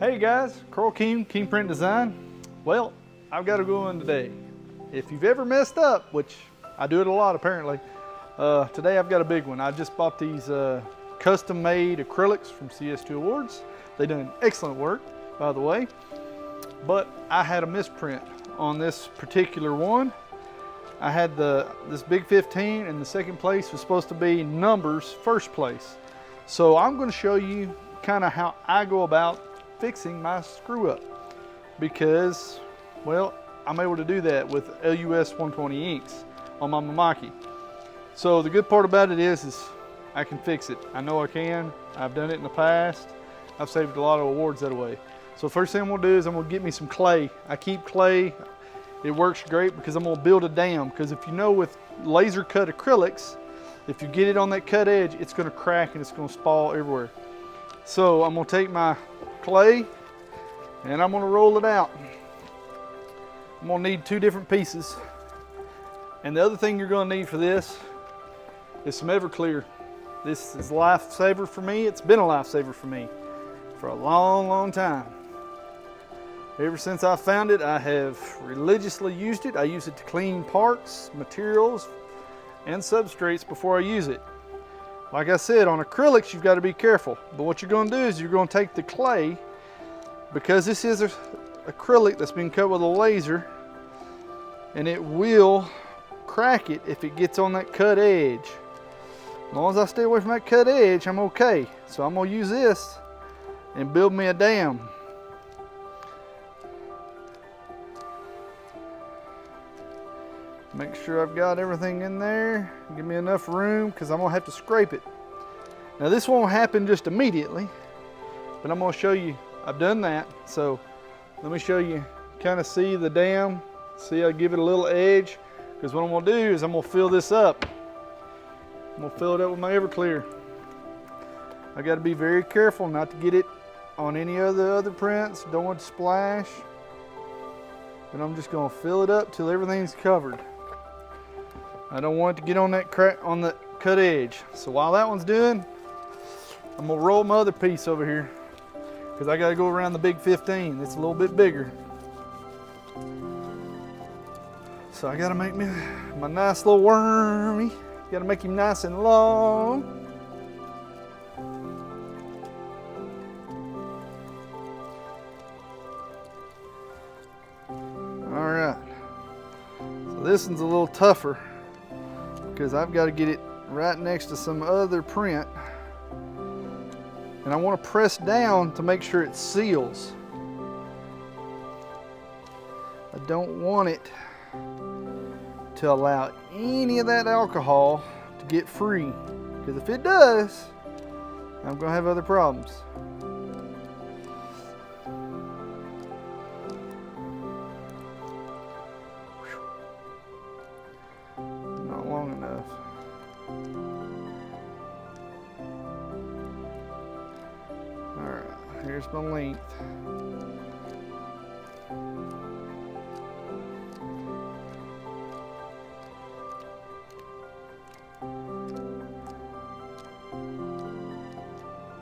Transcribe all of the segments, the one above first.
Hey guys, Carl Keen Print Design. Well, I've got to go in today. If you've ever messed up, which I do it a lot apparently, today I've got a big one. I just bought these custom made acrylics from CS2 Awards. They done excellent work, by the way, but I had a misprint on this particular one. I had this big 15 and the second place was supposed to be numbers first place. So I'm going to show you kind of how I go about fixing my screw up, because, well, I'm able to do that with LUS 120 inks on my Mamaki. So the good part about it is I can fix it. I know I can. I've done it in the past. I've saved a lot of awards that way. So first thing I'm gonna do is I'm gonna get me some clay. I keep clay. It works great because I'm gonna build a dam, because if you know, with laser cut acrylics, if you get it on that cut edge, it's gonna crack and it's gonna spall everywhere. So I'm gonna take my clay and I'm gonna roll it out. I'm gonna need 2 different pieces. And the other thing you're gonna need for this is some everclear. This is a lifesaver for me. It's been a lifesaver for me for a long, long time. Ever since I found it, I have religiously used it. I use it to clean parts, materials, and substrates before I use it. Like I said, on acrylics, you've got to be careful. But what you're going to do is you're going to take the clay, because this is acrylic that's been cut with a laser, and it will crack it if it gets on that cut edge. As long as I stay away from that cut edge, I'm okay. So I'm going to use this and build me a dam. Make sure I've got everything in there. Give me enough room, because I'm gonna have to scrape it. Now this won't happen just immediately, but I'm gonna show you I've done that. So let me show you, kind of see the dam. See, I give it a little edge, because what I'm gonna do is I'm gonna fill this up. I'm gonna fill it up with my everclear. I gotta be very careful not to get it on any of the other prints. Don't want to splash. But I'm just gonna fill it up till everything's covered. I don't want it to get on that crack, on the cut edge. So while that one's doing, I'm gonna roll my other piece over here, because I gotta go around the big 15. It's a little bit bigger. So I gotta make me my nice little wormy. Gotta make him nice and long. All right. So this one's a little tougher, because I've got to get it right next to some other print, and I want to press down to make sure it seals. I don't want it to allow any of that alcohol to get free, because if it does, I'm going to have other problems. Not long enough. Alright, here's my length.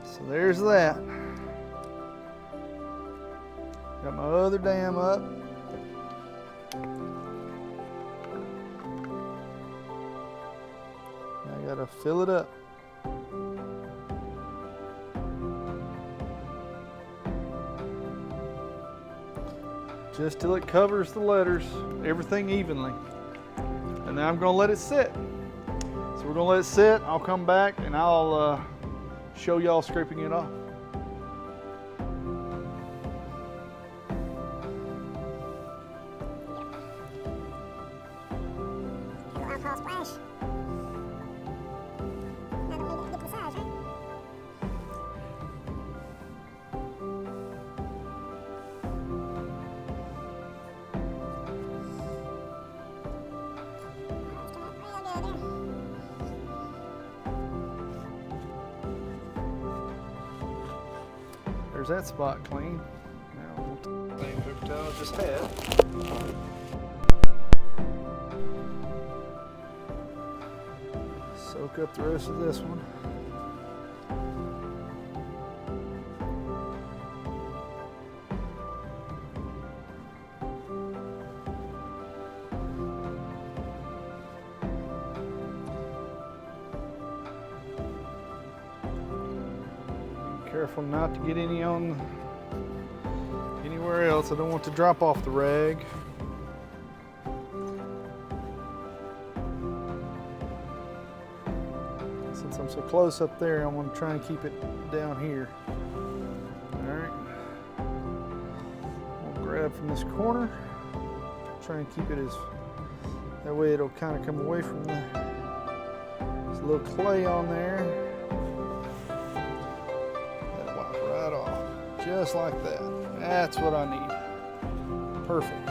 So there's that. Got my other dam up. I gotta fill it up. Just till it covers the letters, everything evenly. And then I'm gonna let it sit. So we're gonna let it sit. I'll come back and I'll show y'all scraping it off. There's that spot clean. Now we'll clean paper towel I just had. Soak up the rest of this one. Careful not to get any on anywhere else. I don't want to drop off the rag. Since I'm so close up there, I want to try and keep it down here. All right. I'll grab from this corner. Try and keep it as, that way it'll kind of come away from the, there's a little clay on there. That'll wipe right off, just like that. That's what I need. Perfect.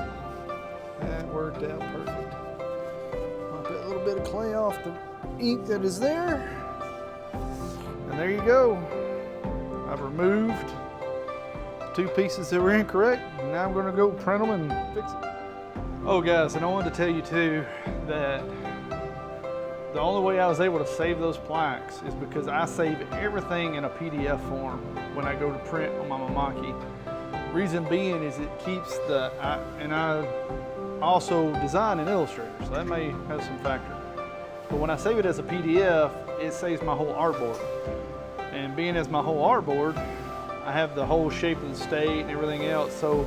That worked out perfect. Wipe that little bit of clay off the ink that is there. And there you go. I've removed two pieces that were incorrect. And now I'm gonna go print them and fix it. Oh guys, and I wanted to tell you too that the only way I was able to save those plaques is because I save everything in a PDF form when I go to print on my Mamaki. Reason being is it keeps the, and I also design in Illustrator, so that may have some factor. But when I save it as a PDF, it saves my whole artboard. And being as my whole artboard, I have the whole shape of the state and everything else. So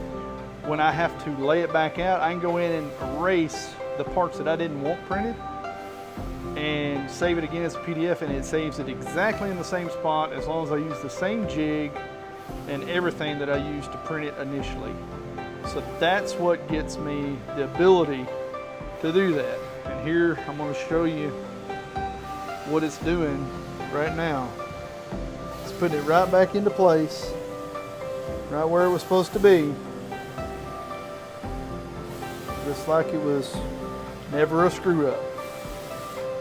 when I have to lay it back out, I can go in and erase the parts that I didn't want printed and save it again as a PDF, and it saves it exactly in the same spot as long as I use the same jig and everything that I used to print it initially. So that's what gets me the ability to do that. And here I'm going to show you what it's doing right now. It's putting it right back into place, right where it was supposed to be. Just like it was never a screw up.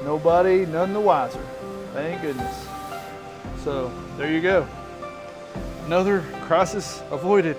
Nobody, none the wiser. Thank goodness. So there you go. Another crisis avoided.